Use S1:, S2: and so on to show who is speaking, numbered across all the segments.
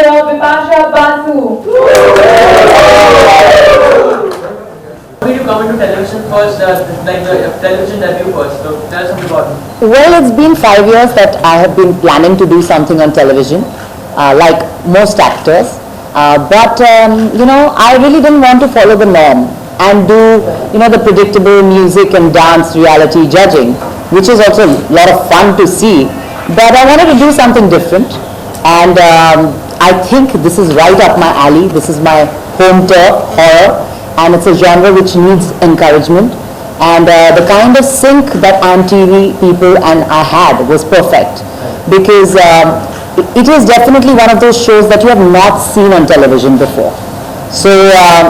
S1: actor Bipasha Basu.
S2: How did you come into television first, like the television debut first? So tell us something about it.
S3: Well, it's been 5 years that I have been planning to do something on television, like most actors. But I really didn't want to follow the norm and do, the predictable music and dance reality judging, which is also a lot of fun to see. But I wanted to do something different, and I think this is right up my alley. This is my home turf, horror, and it's a genre which needs encouragement. And the kind of sync that IMTV people and I had was perfect, because it is definitely one of those shows that you have not seen on television before. So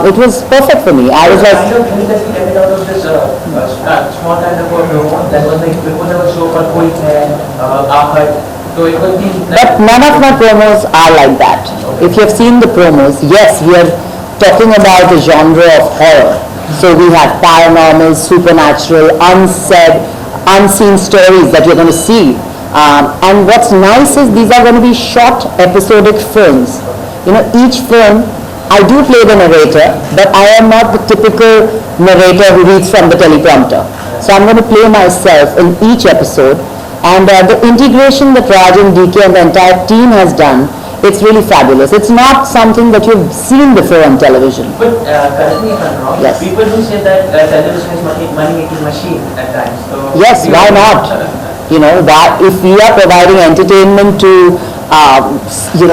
S3: it was perfect for me. I was like,
S2: kind of hint that we get out of this small kind of a promo that was like before there was a show called Koi Hai, Aahad. So it was the.
S3: but none of my promos are like that. If you have seen the promos, yes, we are talking about the genre of horror. So we have paranormal, supernatural, unsaid, unseen stories that you're going to see. And what's nice is these are going to be short episodic films. Each film, I do play the narrator, but I am not the typical narrator who reads from the teleprompter. So I'm going to play myself in each episode. And the integration that Raj and DK and the entire team has done, it's really fabulous. It's not something that you've seen before on television.
S2: But correct me if I'm wrong.
S3: Yes.
S2: People do say that television is money-making machine at times. So
S3: Yes, why not? That if we are providing entertainment to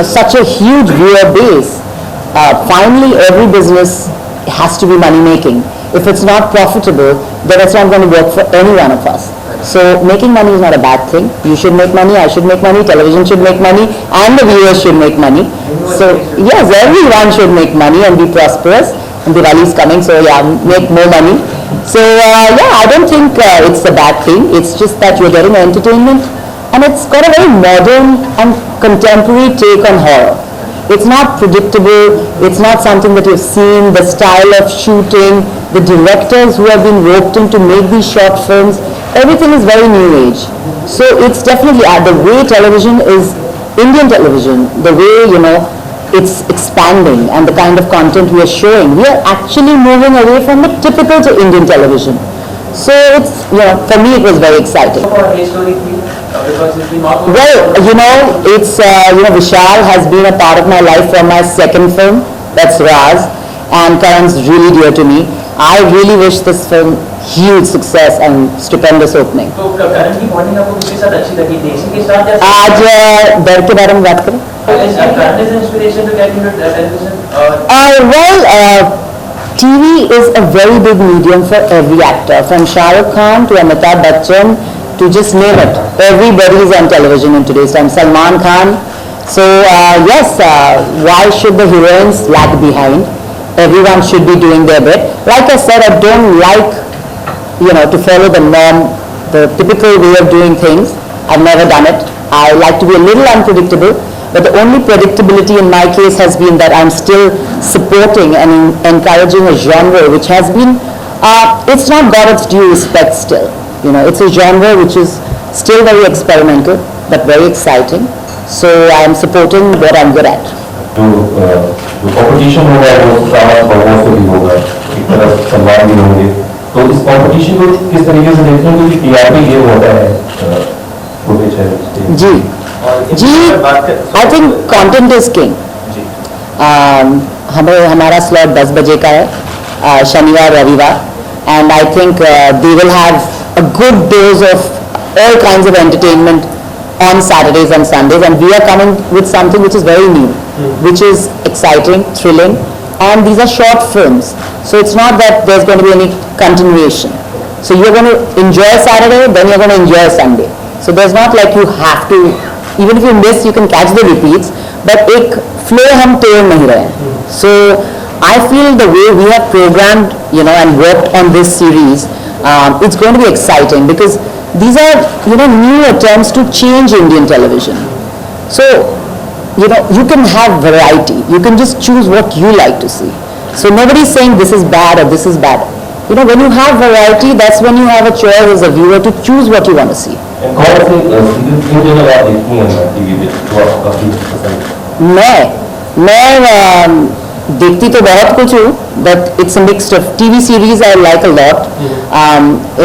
S3: such a huge viewer base, finally every business has to be money making. If it's not profitable, then it's not going to work for any one of us. So making money is not a bad thing. You should make money, I should make money, television should make money, and the viewers should make money. So yes, everyone should make money and be prosperous. And Diwali is coming, so yeah, make more money. So I don't think it's a bad thing. It's just that you're getting entertainment, and it's got a very modern and contemporary take on horror. It's not predictable. It's not something that you've seen. The style of shooting, the directors who have been roped in to make these short films, everything is very new age. So it's definitely the way television is, Indian television, the way it's expanding and the kind of content we are showing. We are actually moving away from the typical to Indian television. So it's, for me it was very exciting.
S2: for a story feel because it's been not.
S3: Well, it's, Vishal has been a part of my life from my second film, that's Raz, and Karan's really dear to me. I really wish this film huge success and stupendous opening.
S2: तो currently bonding आपको किसके साथ अच्छी लगी? देसी के साथ या
S3: आज डर के बारे में बात करें?
S2: current is inspiration to get into television?
S3: TV is a very big medium for every actor, from Shah Rukh Khan to Amitabh Bachchan to just name it. Everybody is on television in today's time. Salman Khan. So yes, why should the heroines lag behind? Everyone should be doing their bit. Like I said, I don't like, to follow the norm, the typical way of doing things. I've never done it. I like to be a little unpredictable. But the only predictability in my case has been that I'm still supporting and encouraging a genre which has been, it's not got its due respect still. It's a genre which is still very experimental but very exciting. So I'm supporting what I'm good at.
S4: जो competition होगा वो सारा बहुओं से भी होगा, एक तरफ सलमान भी होंगे, तो इस कंपटीशन को किस तरीके से देखते हैं क्योंकि टीआरपी ये होता है छोटे शहर
S3: जी I think content is king. हमारा स्लॉट 10 बजे का है, शनिवार रविवार, and I think they will have a good dose of all kinds of entertainment on Saturdays and Sundays, and we are coming with something which is very new, which is exciting, thrilling, and these are short films, so it's not that there's going to be any continuation. So you're going to enjoy Saturday, then you're going to enjoy Sunday. So there's not like you have to, even if you miss, you can catch the repeats, but एक flow हम तोड़ नहीं रहे हैं. So I feel the way we have programmed, and worked on this series, it's going to be exciting because these are, new attempts to change Indian television. So, you can have variety. You can just choose what you like to see. So nobody's saying this is bad or this is bad. When you have variety, that's when you have a choice as a viewer to choose what you want to see.
S4: And कौन से serial किन दिनों आप देखती हैं TV पे जो आपको काफी पसंद है?
S3: मैं मैं देखती तो बहुत कुछ हूँ, but it's a mix of TV series I like a lot.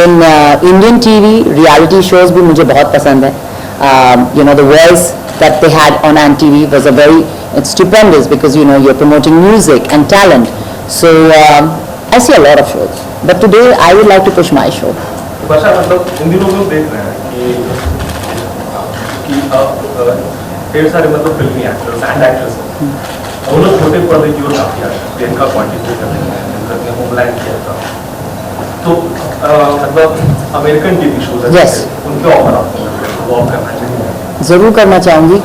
S3: In Indian TV reality shows भी मुझे बहुत पसंद है. You know the voice that they had on ANTV was a very, it's stupendous because you know you're promoting music and talent. So I see a lot of shows, but today I would like to push my show.
S5: वर्षा मतलब इन दिनों में देख रहे हैं कि ढेर सारे मतलब फिल्मी एक्टर्स एंड एक्ट्रेस वो लोग छोटे पर्दे की ओर काफी आ रहे हैं. जिनका कॉन्ट्रीब्यूट कर रहे हैं, जिनका होमलैंड किया था, तो मतलब अमेरिकन टीवी शोज
S3: Yes.
S5: उनके ऑफर आपको वो आप करना चाहिए.
S3: ज़रूर करना चाहूँगी.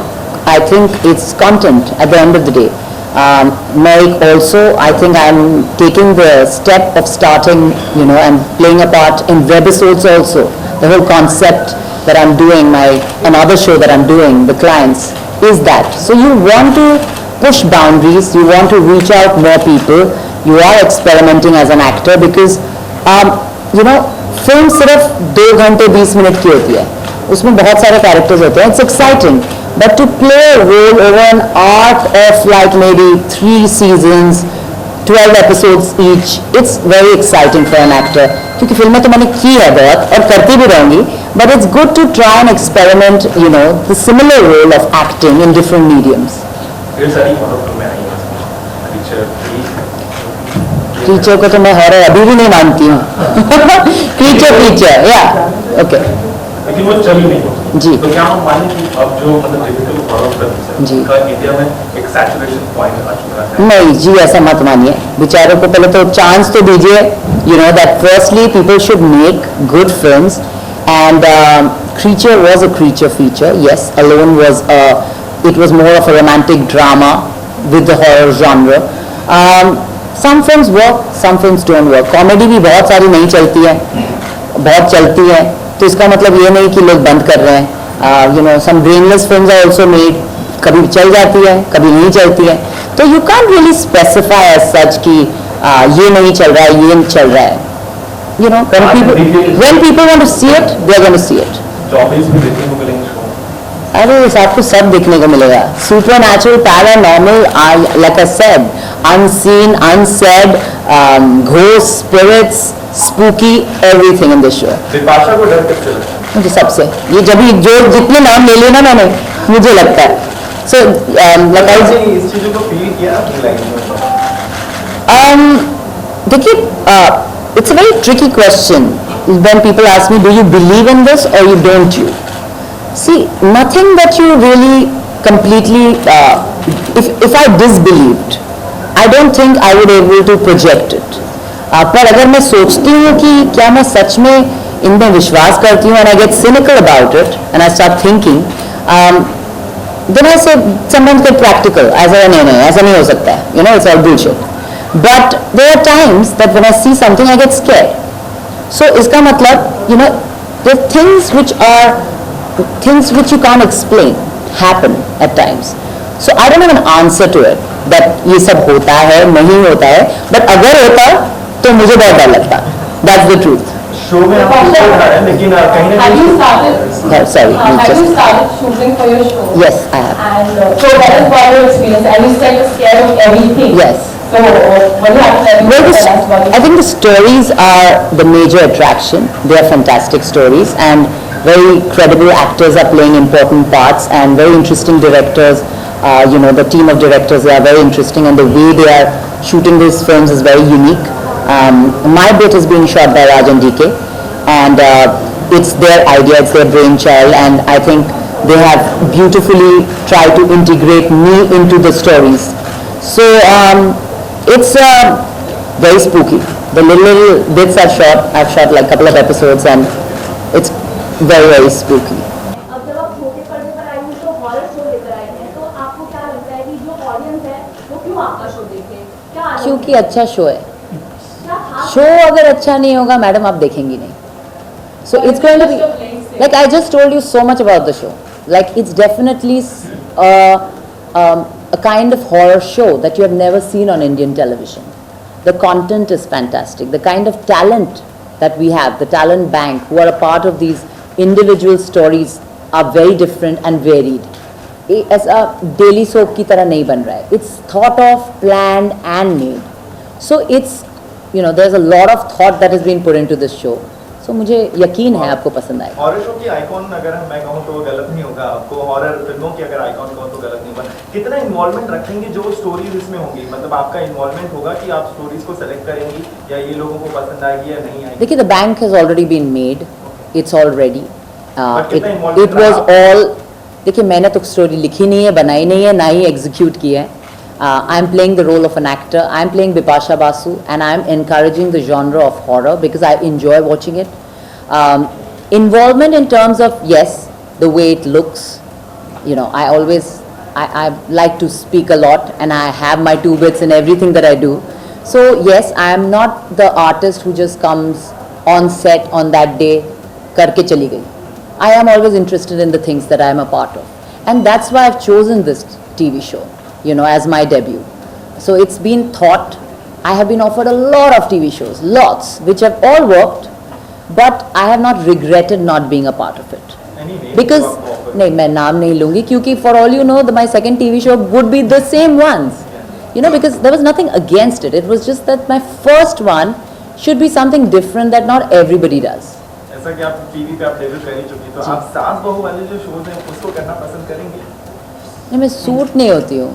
S3: I think it's content at the end of the day. मैं एक also I think I am taking the step of starting you know and playing a part in webisodes also. The whole concept that I'm doing, another show that I'm doing, the clients, is that. So you want to push boundaries, you want to reach out more people, you are experimenting as an actor because you know film सिर्फ 2 घंटे 20 minute की होती है, उसमें बहुत सारे characters होते हैं. It's exciting, but to play a role over an arc of like may be 3 seasons, 12 episodes each, it's very exciting for an actor. क्योंकि फिल्में तो मैंने की है बहुत और करती भी रहूंगी, but it's good to try and experiment, you know, the similar role of acting in different mediums.
S5: ढेर सारी मतलब फिल्में आई हैं, टीचर
S3: क्रीचर को तो मैं हॉरर अभी भी नहीं मानती हूँ. क्रीचर या ओके
S5: लेकिन वो चली नहीं.
S3: जी.
S5: तो क्या हम माने कि अब जो मतलब टिपिकल हॉरर फिल्म
S3: जी.
S5: का इंडिया में एक सैचुरेशन पॉइंट आ चुका है.
S3: नहीं जी, ऐसा मत मानिए. बेचारों को पहले तो चांस तो दीजिए. You know that firstly people should make good films and Creature was a creature feature. Yes, Alone was it was more of a romantic drama with the horror genre. Some films work, some films don't work. Comedy भी बहुत सारी नहीं चलती है, बहुत चलती है, तो इसका मतलब ये नहीं कि लोग बंद कर रहे हैं. You know some brainless films are also made. कभी चल जाती है, कभी नहीं चलती है. तो you can't really specify as such कि ये नहीं चल रहा है, ये चल रहा है. You know when people want to see it, they are going to see it.
S5: जॉबीज भी देखने को मिलेंगे शो.
S3: अरे इस आपको सब देखने को मिलेगा. Supernatural, paranormal, like I said, unseen, unsaid, ghost, spirits, spooky, everything in this show.
S5: Bipasha को डर किससे लगता है?
S3: मुझे सबसे, ये जब जो जितने नाम ले लिए ना मैंने, मुझे लगता है. सो लाइक आई
S5: इस चीजों को फील किया अपनी लाइफ में?
S3: देखिए, it's a very tricky question when people ask me, do you believe in this or you don't you? See, nothing that you really completely, if I disbelieved, I don't think I would able to project it. पर अगर मैं सोचती हूँ कि क्या मैं सच में इनमें विश्वास करती हूँ and I get cynical about it and I start thinking, then I say sometimes get practical. ऐसा नहीं, ऐसा नहीं हो सकता है. You know, it's all bullshit. But there are times that when I see something, I get scared. So इसका मतलब, you know, there are things which you can't explain happen at times. So I don't have an answer to it that ये सब होता है, नहीं होता है. But अगर होता तो मुझे बहुत डर लगता. That's the truth.
S5: शो में आप कुछ कर रहे हैं, लेकिन कहीं ना
S1: Have you
S5: कहीं
S1: started?
S3: Sorry,
S1: Have you started shooting for your show?
S3: Yes, I have.
S1: And so that is what your experience. And you said you're scared of everything.
S3: Yes.
S1: So what do you have to tell me
S3: Well,
S1: about that? What
S3: I think the stories are the major attraction. They are fantastic stories and very credible actors are playing important parts and very interesting directors. You know, the team of directors, they are very interesting and the way they are shooting these films is very unique. My bit is being shot by Rajan DK and it's their idea, it's their brainchild and I think they have beautifully tried to integrate me into the stories. So it's very spooky. The little bits I've shot like a couple of episodes and it's very, very spooky.
S6: अब जब आप छोटे पर्दे पर आई हैं तो horror show लेकर आए हैं, तो आपको क्या लगता है कि जो ऑडियंस है वो क्यों आपका शो देखे? क्या आनंद
S3: क्योंकि अच्छा शो है.
S6: क्या खास
S3: शो अगर अच्छा नहीं होगा मैडम आप देखेंगी नहीं. So it's going to be like I just told you so much about the show. Like it's definitely a kind of horror show that you have never seen on Indian television. The content is fantastic. The kind of talent that we have, the talent bank who are a part of these individual stories are very different and varied. ऐसा daily soap की तरह नहीं बन रहा है. It's thought of, planned and made. So it's there is a lot of thought that is been put into this show. So मुझे यकीन है आपको पसंद आएगा.
S7: हॉरर शो की आइकॉन अगर मैं कहूँ तो गलत नहीं होगा, आपको हॉरर फिल्मों की अगर आइकॉन कहूँ तो गलत नहीं होगा. कितना इन्वॉल्वमेंट रखेंगे जो स्टोरीज इसमें होंगी, मतलब आपका इन्वॉल्वमेंट होगा कि आप स्टोरीज को सेलेक्ट करेंगी या ये लोगों को पसंद आएगी या नहीं आएगी?
S3: देखिए, the bank has already been made. It's all ready.
S7: कितना
S3: इट
S7: involvement
S3: वाज
S7: रहा?
S3: ऑल. देखिए, मैंने तो स्टोरी लिखी नहीं है, बनाई नहीं है, ना ही एग्जीक्यूट की है. I am playing the role of an actor. I am playing Bipasha Basu and I am encouraging the genre of horror because I enjoy watching it. Involvement in terms of, yes, the way it looks. I always, I like to speak a lot and I have my 2 bits in everything that I do. So yes, I am not the artist who just comes on set on that day, karke chali gayi. I am always interested in the things that I am a part of. And that's why I've chosen this TV show, as my debut. So it's been thought. I have been offered a lot of TV shows, lots, which have all worked. But I have not regretted not being a part of it.
S7: Any name
S3: Because
S7: जो आपको offer-
S3: नहीं, मैं नाम नहीं लूँगी क्योंकि for all you know, my second TV show would be the same ones. Because there was nothing against it. It was just that my first one should be something different that not everybody does.
S7: ऐसा कि आप TV पे आप debut कर ही चुकी, तो आप सास बहू वाले जो शोज हैं उसको करना पसंद करेंगे?
S3: नहीं, मैं सूट नहीं होती हूँ.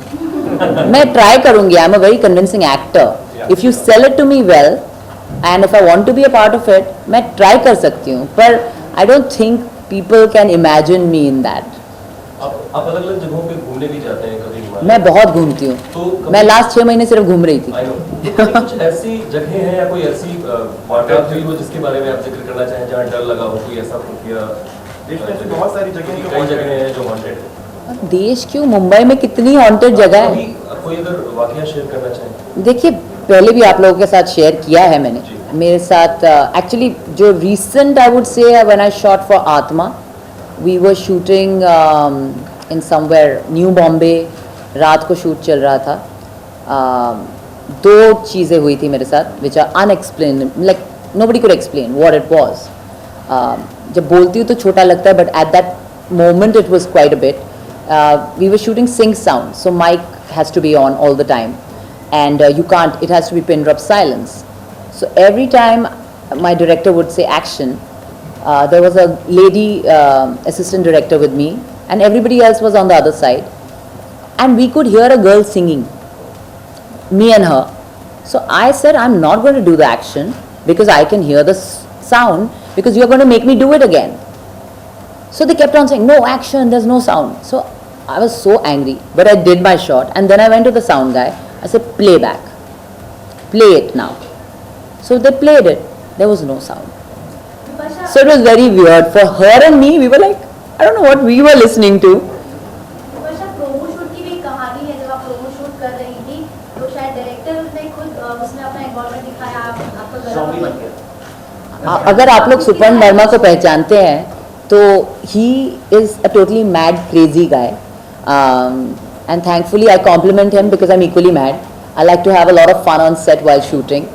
S3: मैं ट्राई करूँगी. I am a very convincing actor. If you sell it to me well and if I want to be a part of it, मैं ट्राई कर सकती हूँ, पर I don't think people can imagine me in that.
S5: आप अलग अलग जगहों पे घूमने भी जाते हैं कभी कभार?
S3: मैं बहुत घूमती हूँ.
S5: तो कभी-
S3: मैं लास्ट 6 महीने सिर्फ घूम रही थी.
S5: I know. तो कभी कुछ ऐसी जगह है या कोई ऐसी वारदात हुई हो जिसके बारे में आप जिक्र करना चाहें जहाँ डर लगा हो, कोई ऐसा खुफिया?
S7: देश में ऐसी बहुत सारी जगह हैं जो
S5: कई
S7: haunted
S5: जगह
S7: हैं।
S5: हैं जो हॉन्टेड है.
S3: देश क्यों, मुंबई में कितनी हॉन्टेड जगह है.
S5: कभी कोई अगर वाकया शेयर करना चाहें?
S3: देखिए, पहले भी आप लोगों के साथ शेयर किया है मैंने.
S5: जी.
S3: मेरे साथ एक्चुअली जो recent I would say when I shot for Aatma, we were shooting in somewhere New Bombay. रात को शूट चल रहा था. 2 चीज़ें हुई थी मेरे साथ which are unexplain, like nobody could explain what it was. जब बोलती हूँ तो छोटा लगता है, but at that moment it was quite a bit. We were shooting sync sound, so mic has to be on all the time and you can't, it has to be pin drop silence. So every time my director would say action, there was a lady assistant director with me and everybody else was on the other side, and we could hear a girl singing, me and her. So I said, I'm not going to do the action because I can hear the sound, because you're going to make me do it again. So they kept on saying, no action, there's no sound. So I was so angry, but I did my shot, and then I went to the sound guy. I said, play back. Play it now. So they played it. There was no sound.
S6: Bipasha,
S3: So it was very weird. For her and me, we were like, I don't know what we were listening to.
S6: Bipasha, promo shoot की भी एक कहानी है. जब आप promo shoot कर रही थी तो शायद डायरेक्टर ने खुद उसमें अपना इन्वॉल्वमेंट दिखाया, आपका गला
S2: Zombie
S6: भी-
S2: बन गया.
S3: अगर आप लोग सुपर्ण वर्मा को पहचानते हैं तो he is a totally mad, crazy guy. And thankfully I compliment him because I'm equally mad. I like to have a lot of fun on set while shooting.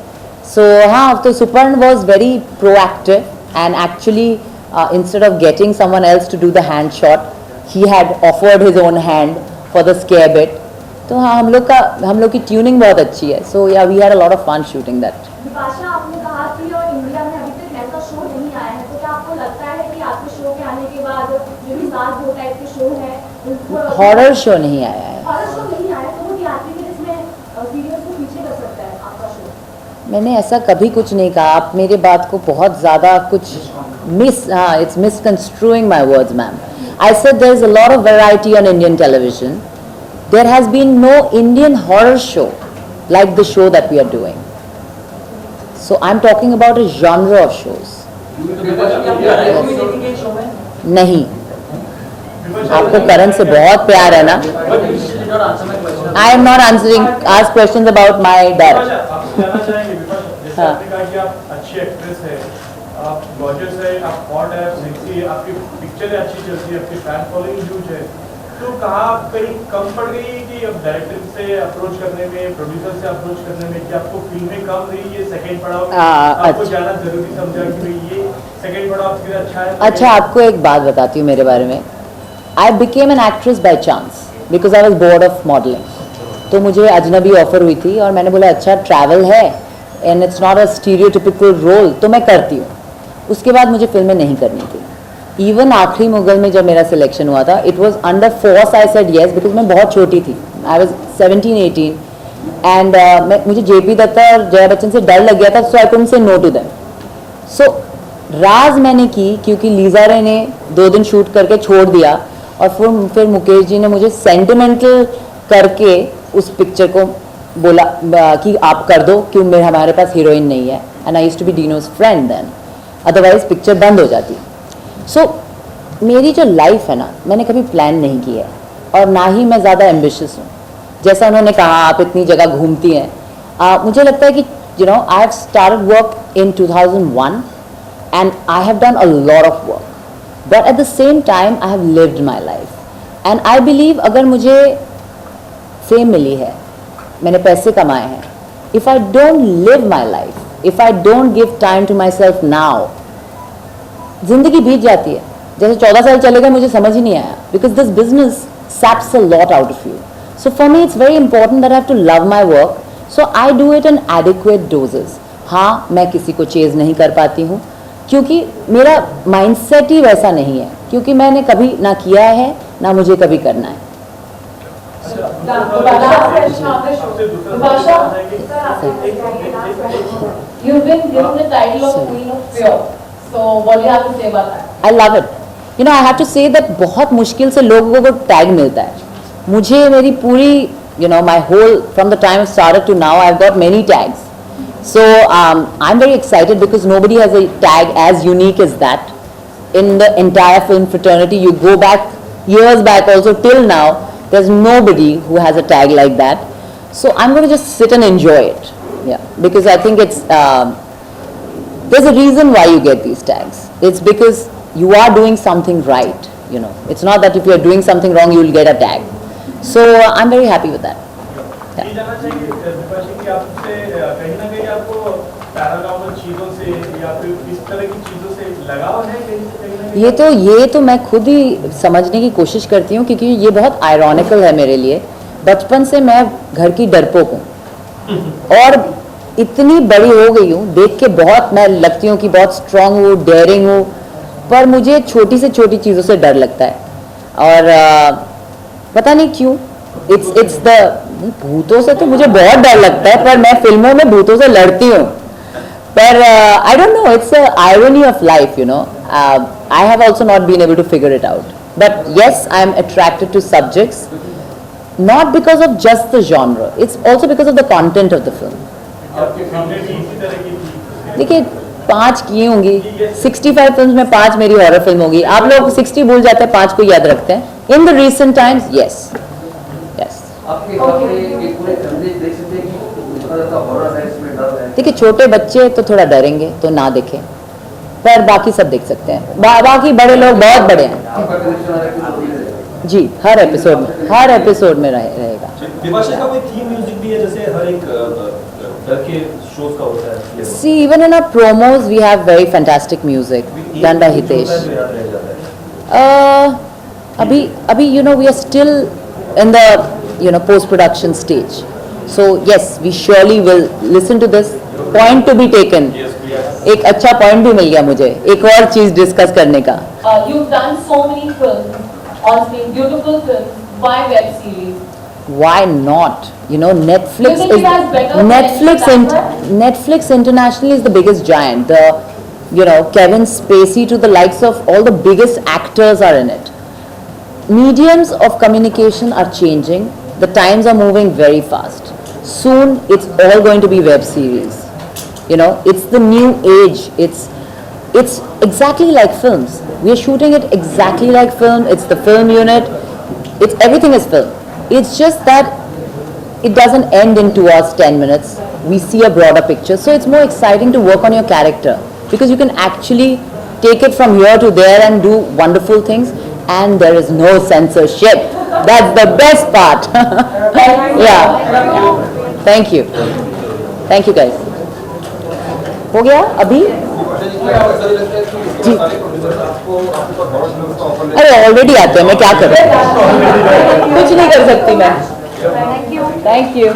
S3: So हाँ, तो सुपर्ण was very proactive and actually instead of getting someone else to do the hand shot, he had offered his own hand for the scare bit. तो हाँ, हम लोग की tuning बहुत अच्छी है. So yeah, we had a lot of fun shooting that.
S6: Vipasha, आपने कहा कि और इंडिया में अभी तक ऐसा शो नहीं आया है, तो क्या आपको लगता है कि आपके शो के आने के बाद जो भी सास बहू टाइप के शो है
S3: हॉरर शो नहीं आया है.
S6: हॉरर शो नहीं आया, तो वो टीआरपी के इसमें सीरियस को पीछे कर सकता है आपका शो?
S3: मैंने ऐसा कभी कुछ नहीं कहा. आप मेरे बात को बहुत ज़्यादा कुछ it's misconstruing my words, ma'am. I said there is a lot of variety on Indian television. There has been no Indian horror show like the show that we are doing. So I'm talking about a genre of shows. नहीं, आपको करण से बहुत प्यार है ना. I am not answering ask questions about my dad.
S5: आप कहना चाहेंगे विपाशा, जैसे
S3: हाँ.
S5: आपने कहा कि आप अच्छी एक्ट्रेस है, आप गॉर्जियस है, आप हॉट है, आप सेक्सी है, आपकी पिक्चरें अच्छी चलती है, आपकी फैन फॉलोइंग ह्यूज है, तो कहाँ आप कहीं कम पड़ गई कि अब डायरेक्टर से अप्रोच करने में, प्रोड्यूसर से अप्रोच करने में, कि आपको फिल्में कम रही, ये सेकंड पड़ाव में आपको
S3: अच्छा.
S5: जाना जरूरी समझा कि भाई ये सेकंड पड़ाव आपके लिए अच्छा है?
S3: अच्छा, आपको एक बात बताती हूँ मेरे बारे में. I became an actress by chance because I was bored of modeling. तो मुझे अजनबी ऑफर हुई थी और मैंने बोला अच्छा ट्रैवल है and it's not a stereotypical role तो मैं करती हूँ. उसके बाद मुझे फिल्में नहीं करनी थी. इवन आखिरी मुगल में जब मेरा सिलेक्शन हुआ था it was under force I said yes because मैं बहुत छोटी थी. आई वॉज 17-18 एंड मुझे जेपी दत्ता और जया बच्चन से डर लग गया था सो आई कुडंट से नो टू देम. सो राज मैंने की क्योंकि लीजा रे ने 2 दिन शूट करके छोड़ दिया और फिर मुकेश जी ने मुझे सेंटिमेंटल करके उस पिक्चर को बोला कि आप कर दो क्यों मेरे हमारे पास हीरोइन नहीं है and I used to be Dino's friend then otherwise picture बंद हो जाती. सो मेरी जो लाइफ है ना मैंने कभी प्लान नहीं की है और ना ही मैं ज़्यादा एम्बिशियस हूँ. जैसा उन्होंने कहा आप इतनी जगह घूमती हैं मुझे लगता है कि you know I have started work in 2001 and I have done a lot of work but at the same time I have lived my life and I believe अगर मुझे फेम मिली है मैंने पैसे कमाए हैं if I don't live my life if I don't give time to myself now जिंदगी बीत जाती है. जैसे 14 साल चले गए मुझे समझ ही नहीं आया because this business saps a lot out of you. So for me it's very important that I have to love my work so I do it in adequate doses. हाँ मैं किसी को चेज नहीं कर पाती हूँ क्योंकि मेरा माइंडसेट ही वैसा नहीं है क्योंकि मैंने कभी ना किया है ना मुझे कभी करना है.
S1: You've been given the title of Queen of Fear. So what do you have to say about that?
S3: I love it. You know I have to say that बहुत मुश्किल से लोगों को टैग मिलता है. मुझे मेरी पूरी you know my whole from the time I started to now I've got many tags. So I'm very excited because nobody has a tag as unique as that in the entire film fraternity. You go back years back also till now there's nobody who has a tag like that. So I'm going to just sit and enjoy it. Yeah, because I think it's there's a reason why you get these tags. It's because you are doing something right, you know. It's not that if you are doing something wrong you will get a tag. So I'm very happy with that.
S5: ये जानना चाहिए विपाशा कि आपसे कहीं ना कहीं आपको paranormal चीजों से या फिर इस तरह की चीजों से लगाव है कहीं ना कहीं?
S3: ये तो मैं खुद ही समझने की कोशिश करती हूँ क्योंकि ये बहुत आयरॉनिकल है मेरे लिए. बचपन से मैं घर की डरपोक हूँ और इतनी बड़ी हो गई हूँ देख के बहुत मैं लगती हूँ कि बहुत स्ट्रांग हूँ डेयरिंग हूँ पर मुझे छोटी से छोटी चीज़ों से डर लगता है और पता नहीं क्यों इट्स द भूतों से तो मुझे बहुत डर लगता है पर मैं फिल्मों में भूतों से लड़ती हूँ पर I don't know it's a irony of life you know. I have also not been able to figure it out but yes I am attracted to subjects not because of just the genre it's also because of the content of the film. देखिए 5 की होंगी 65 films में 5 मेरी horror film होगी. आप लोग 60 भूल जाते हैं 5 को याद रखते हैं. In the recent times yes yes. देखिए छोटे बच्चे तो थोड़ा डरेंगे तो ना देखें पर बाकी सब देख सकते हैं. बाकी बड़े लोग बहुत बड़े हैं जी. हर एपिसोड में रहेगा.
S5: विपाशा का कोई थीम म्यूजिक भी है जैसे हर एक डर के शोज का होता है?
S3: See, even in our promos we have very fantastic music done by Hitesh. अभी you know we are still in the you know post production stage. So yes, we surely will listen to this. Point to be taken. एक अच्छा point भी मिल गया मुझे एक और चीज discuss करने का.
S1: You've done so many films, on screen, beautiful films. Why web series?
S3: Why not? You know, Netflix
S1: You think it has better
S3: Netflix internationally is the biggest giant. You know, Kevin Spacey to the likes of all the biggest actors are in it. Mediums of communication are changing. The times are moving very fast. Soon, it's all going to be web series. You know, it's the new age. It's exactly like films. We are shooting it exactly like film. It's the film unit. It's everything is film. It's just that it doesn't end in 2 hours 10 minutes. We see a broader picture. So it's more exciting to work on your character because you can actually take it from here to there and do wonderful things and there is no censorship. That's the best part. Yeah. Thank you. Thank you guys. हो गया अभी अरे already आते हैं, मैं क्या करूँ, कुछ नहीं कर सकती मैं.
S6: Thank you.
S3: Thank you.